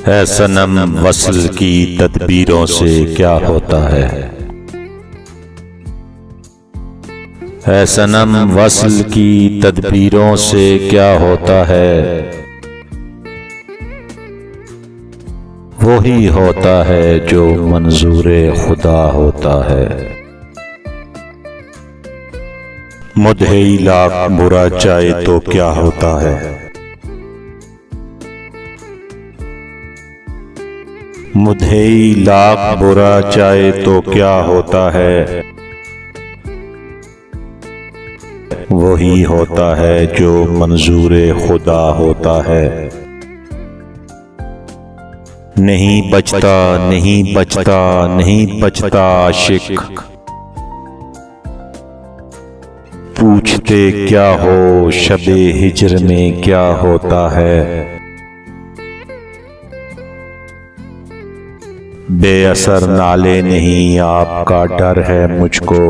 है सनम वस्ल की तदबीरों से क्या होता है सनम वस्ल की तदबीरों से क्या होता है। वही होता है जो मंजूरे खुदा होता है। मुझे लाख बुरा चाहे तो क्या होता है। मुझे लाख बुरा चाहे तो क्या होता है। वही होता है जो मंजूरे खुदा होता है। नहीं बचता नहीं बचता नहीं बचता आशिक, पूछते क्या हो शबे हिज्र में क्या होता है। बेअसर नाले नहीं आपका डर है मुझको,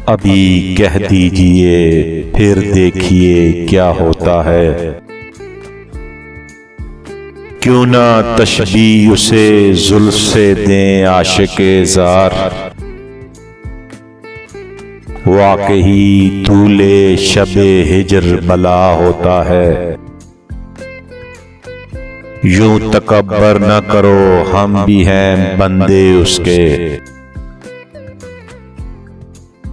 अभी कह दीजिए फिर देखिए क्या होता है। क्यों ना तशबीह उसे जुल्फ से दें आशिके ज़ार, वाकई तूले शबे हिज्र बला होता है। यूं तकब्बर न करो हम भी हैं बंदे उसके,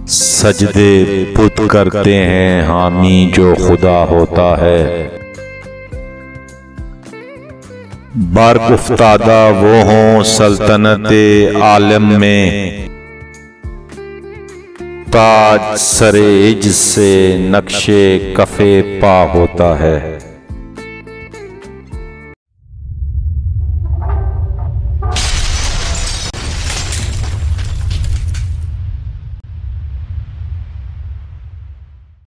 सजदे बुत करते हैं हामी जो खुदा होता है। बरगुफ्तादा वो हों सल्तनते आलम में, ताज सरे इज्ज से नक्शे कफे पा होता है।